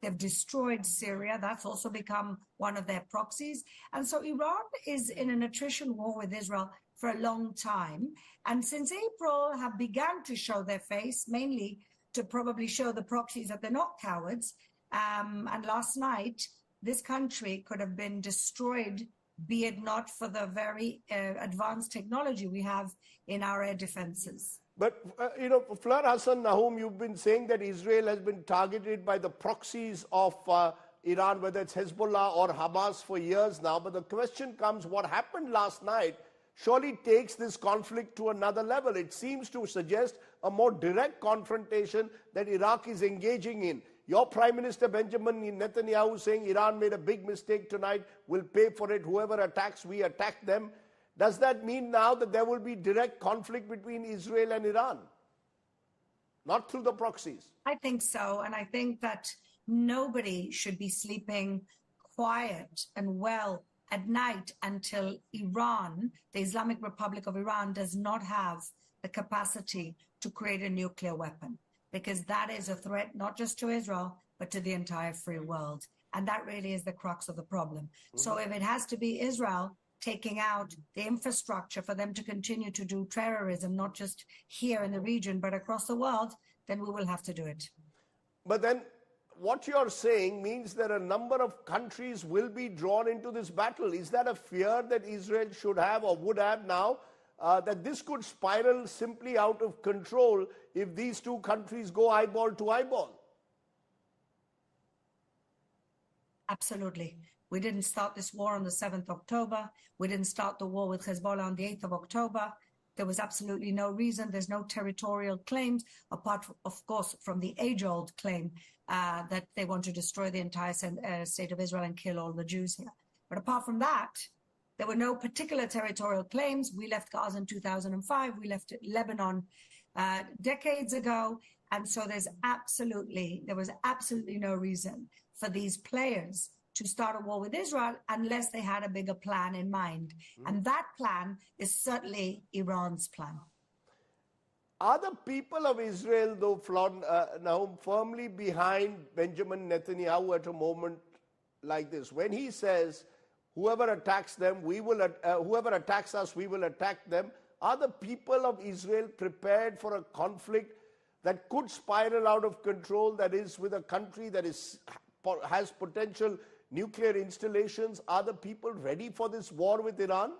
They've destroyed Syria. That's also become one of their proxies. And so Iran is in an attrition war with Israel for a long time. And since April have begun to show their face, mainly to probably show the proxies that they're not cowards. And last night, this country could have been destroyed, be it not for the very advanced technology we have in our air defenses. But, Fleur Hassan Nahum, you've been saying that Israel has been targeted by the proxies of Iran, whether it's Hezbollah or Hamas, for years now. But the question comes, what happened last night surely takes this conflict to another level. It seems to suggest a more direct confrontation that Iraq is engaging in. Your Prime Minister Benjamin Netanyahu saying Iran made a big mistake tonight, will pay for it, whoever attacks, we attack them. Does that mean now that there will be direct conflict between Israel and Iran? Not through the proxies. I think so. And I think that nobody should be sleeping quiet and well at night until Iran, the Islamic Republic of Iran, does not have the capacity to create a nuclear weapon. Because that is a threat not just to Israel, but to the entire free world. And that really is the crux of the problem. So if it has to be Israel taking out the infrastructure for them to continue to do terrorism, not just here in the region, but across the world, then we will have to do it. But then what you're saying means that a number of countries will be drawn into this battle. Is that a fear that Israel should have or would have now? That this could spiral simply out of control if these two countries go eyeball to eyeball? Absolutely. We didn't start this war on the 7th of October. We didn't start the war with Hezbollah on the 8th of October. There was absolutely no reason. There's no territorial claims, apart, of course, from the age-old claim that they want to destroy the entire state of Israel and kill all the Jews here. But apart from that, there were no particular territorial claims. We left Gaza in 2005. We left Lebanon decades ago. And so there was absolutely no reason for these players to start a war with Israel unless they had a bigger plan in mind. And that plan is certainly Iran's plan. Are the people of Israel, though, now firmly behind Benjamin Netanyahu at a moment like this? When he says, whoever attacks them, whoever attacks us, we will attack them. Are the people of Israel prepared for a conflict that could spiral out of control, that is with a country that has potential nuclear installations? Are the people ready for this war with Iran?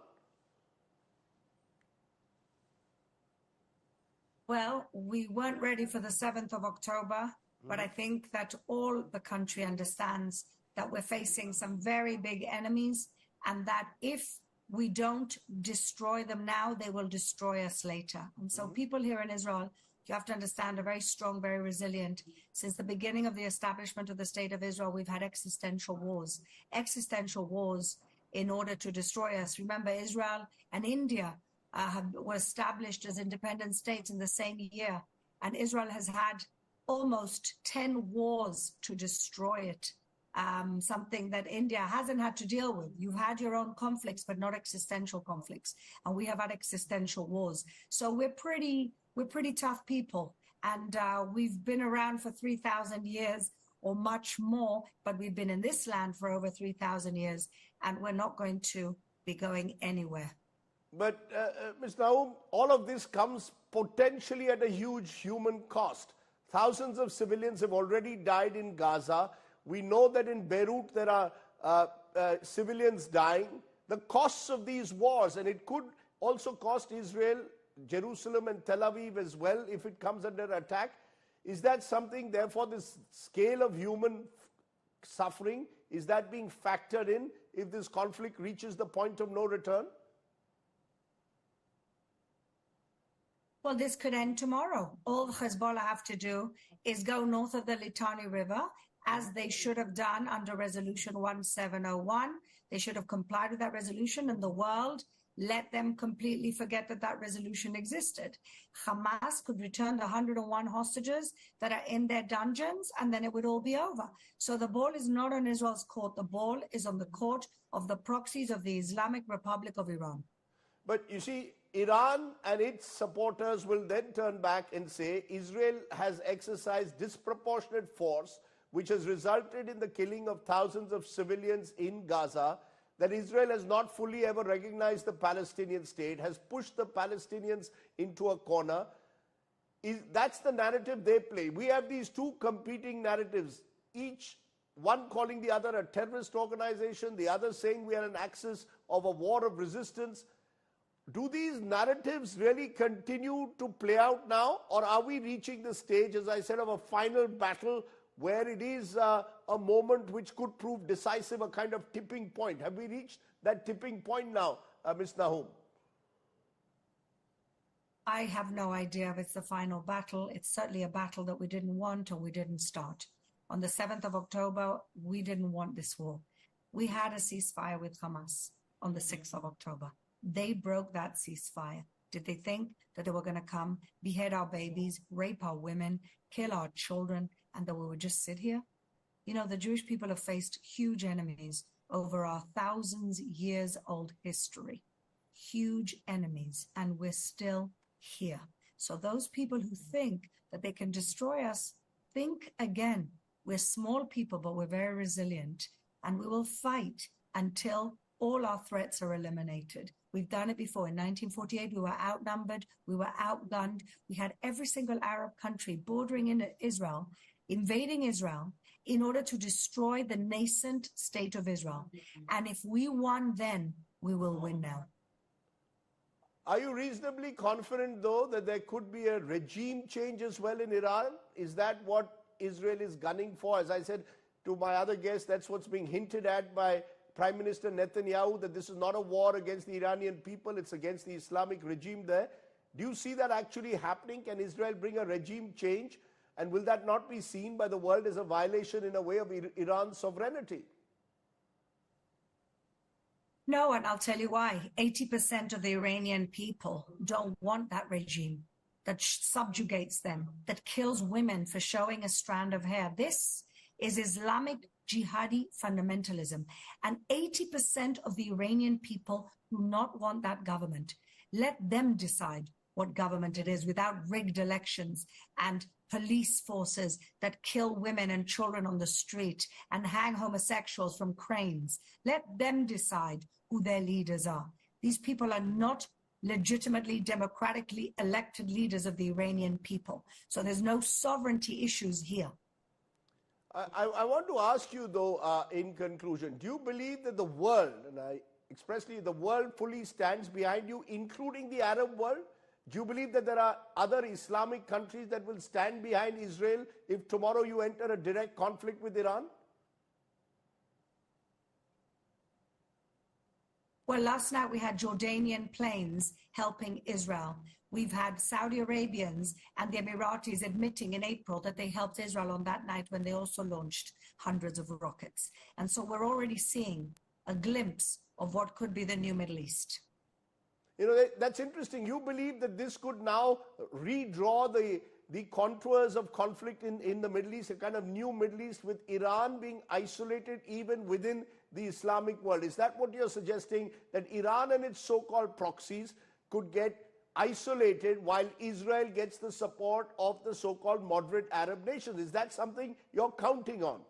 Well, we weren't ready for the 7th of October, but I think that all the country understands that we're facing some very big enemies, and that if we don't destroy them now, they will destroy us later. And so people here in Israel, you have to understand, are very strong, very resilient. Since the beginning of the establishment of the State of Israel, we've had existential wars in order to destroy us. Remember, Israel and India were established as independent states in the same year, and Israel has had almost 10 wars to destroy it. Something that India hasn't had to deal with. You've had your own conflicts, but not existential conflicts. And we have had existential wars. So we're pretty tough people. And we've been around for 3,000 years or much more, but we've been in this land for over 3,000 years, and we're not going to be going anywhere. But, Ms. Nahum, all of this comes potentially at a huge human cost. Thousands of civilians have already died in Gaza. We know that in Beirut there are civilians dying. The costs of these wars, and it could also cost Israel, Jerusalem and Tel Aviv as well if it comes under attack. Is that something, therefore, this scale of human suffering, is that being factored in if this conflict reaches the point of no return? Well, this could end tomorrow. All Hezbollah have to do is go north of the Litani River, as they should have done under Resolution 1701. They should have complied with that resolution, and the world let them completely forget that that resolution existed. Hamas could return the 101 hostages that are in their dungeons, and then it would all be over. So the ball is not on Israel's court. The ball is on the court of the proxies of the Islamic Republic of Iran. But you see, Iran and its supporters will then turn back and say Israel has exercised disproportionate force which has resulted in the killing of thousands of civilians in Gaza, that Israel has not fully ever recognized the Palestinian state, has pushed the Palestinians into a corner. That's the narrative they play. We have these two competing narratives, each one calling the other a terrorist organization, the other saying we are an axis of a war of resistance. Do these narratives really continue to play out now, or are we reaching the stage, as I said, of a final battle where it is a moment which could prove decisive, a kind of tipping point? Have we reached that tipping point now, Ms. Nahum? I have no idea if it's the final battle. It's certainly a battle that we didn't want or we didn't start. On the 7th of October, we didn't want this war. We had a ceasefire with Hamas on the 6th of October. They broke that ceasefire. Did they think that they were going to come, behead our babies, rape our women, kill our children, and that we would just sit here? You know, the Jewish people have faced huge enemies over our thousands years old history. Huge enemies, and we're still here. So those people who think that they can destroy us, think again. We're small people, but we're very resilient, and we will fight until all our threats are eliminated. We've done it before. In 1948, we were outnumbered, we were outgunned. We had every single Arab country bordering in Israel, invading Israel, in order to destroy the nascent state of Israel. And if we won then, we will win now. Are you reasonably confident, though, that there could be a regime change as well in Iran? Is that what Israel is gunning for? As I said to my other guest, that's what's being hinted at by Prime Minister Netanyahu, that this is not a war against the Iranian people, it's against the Islamic regime there. Do you see that actually happening? Can Israel bring a regime change? And will that not be seen by the world as a violation in a way of Iran's sovereignty? No, and I'll tell you why. 80% of the Iranian people don't want that regime that subjugates them, that kills women for showing a strand of hair. This is Islamic jihadi fundamentalism. And 80% of the Iranian people do not want that government. Let them decide what government it is without rigged elections and police forces that kill women and children on the street and hang homosexuals from cranes. Let them decide who their leaders are. These people are not legitimately, democratically elected leaders of the Iranian people. So there's no sovereignty issues here. I want to ask you, though, in conclusion, do you believe that the world, and expressly the world fully stands behind you, including the Arab world? Do you believe that there are other Islamic countries that will stand behind Israel if tomorrow you enter a direct conflict with Iran? Well, last night we had Jordanian planes helping Israel. We've had Saudi Arabians and the Emiratis admitting in April that they helped Israel on that night when they also launched hundreds of rockets. And so we're already seeing a glimpse of what could be the new Middle East. You know, that's interesting. You believe that this could now redraw the contours of conflict in the Middle East, a kind of new Middle East with Iran being isolated even within the Islamic world. Is that what you're suggesting, that Iran and its so-called proxies could get isolated while Israel gets the support of the so-called moderate Arab nations? Is that something you're counting on?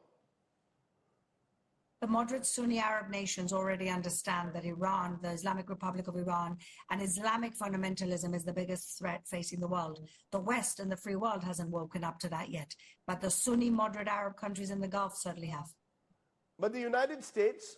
The moderate Sunni Arab nations already understand that Iran, the Islamic Republic of Iran, and Islamic fundamentalism is the biggest threat facing the world. The West and the free world hasn't woken up to that yet, but the Sunni moderate Arab countries in the Gulf certainly have. But the United States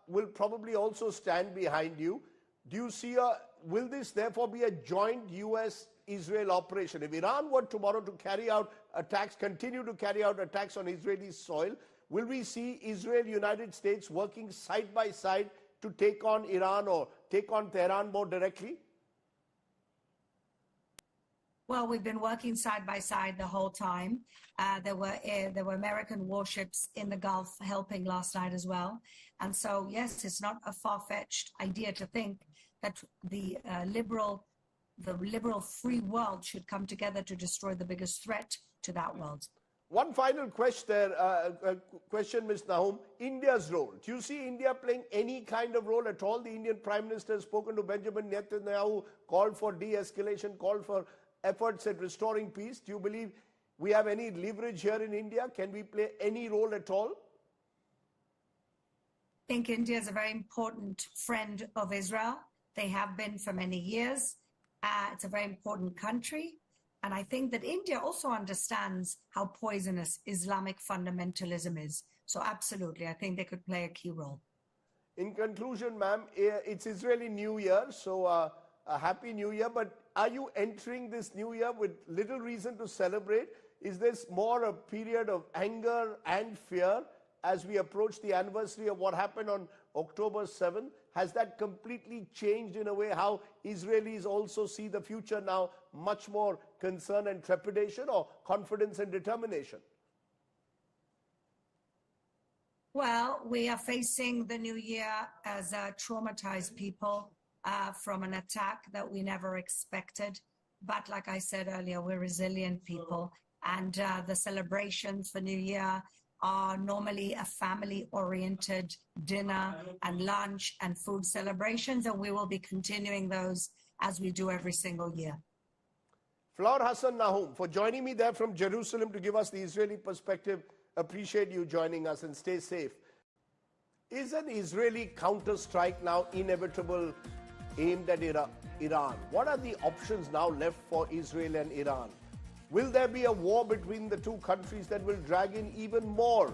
will probably also stand behind you. Do you see will this therefore be a joint US-Israel operation? If Iran were tomorrow to carry out attacks, continue to carry out attacks on Israeli soil, will we see Israel, United States working side by side to take on Iran or take on Tehran more directly? Well, we've been working side by side the whole time. There were American warships in the Gulf helping last night as well. And so, yes, it's not a far-fetched idea to think that the liberal free world should come together to destroy the biggest threat to that world. One final question, Ms. Nahum. India's role. Do you see India playing any kind of role at all? The Indian Prime Minister has spoken to Benjamin Netanyahu, called for de-escalation, called for efforts at restoring peace. Do you believe we have any leverage here in India? Can we play any role at all? I think India is a very important friend of Israel. They have been for many years. It's a very important country. And I think that India also understands how poisonous Islamic fundamentalism is. So absolutely, I think they could play a key role. In conclusion, ma'am, it's Israeli New Year, so a happy New Year. But are you entering this New Year with little reason to celebrate? Is this more a period of anger and fear as we approach the anniversary of what happened on October 7th? Has that completely changed in a way how Israelis also see the future now? Much more concern and trepidation, or confidence and determination? Well, we are facing the new year as traumatized people from an attack that we never expected. But like I said earlier, we're resilient people. And the celebrations for New Year are normally a family-oriented dinner and lunch and food celebrations. And we will be continuing those as we do every single year. Flour Hassan Nahum, for joining me there from Jerusalem to give us the Israeli perspective. Appreciate you joining us, and stay safe. Is an Israeli counter-strike now inevitable aimed at Iran? What are the options now left for Israel and Iran? Will there be a war between the two countries that will drag in even more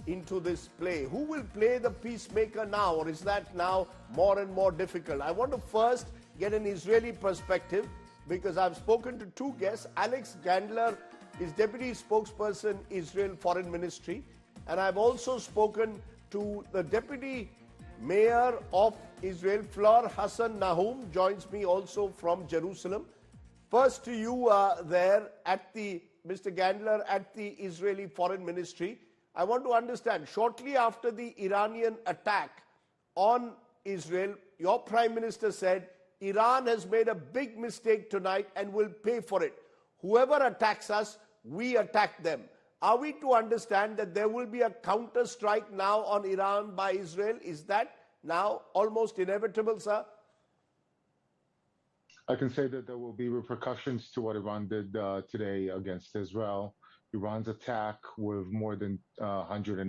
into this play? Who will play the peacemaker now, or is that now more and more difficult? I want to first get an Israeli perspective, because I've spoken to two guests. Alex Gandler is Deputy Spokesperson, Israel Foreign Ministry. And I've also spoken to the Deputy Mayor of Israel, Flour Hassan Nahum, joins me also from Jerusalem. First to you there at Mr. Gandler, at the Israeli Foreign Ministry. I want to understand, shortly after the Iranian attack on Israel, your Prime Minister said, Iran has made a big mistake tonight and will pay for it. Whoever attacks us, we attack them. Are we to understand that there will be a counter-strike now on Iran by Israel? Is that now almost inevitable, sir? I can say that there will be repercussions to what Iran did today against Israel. Iran's attack with more than 180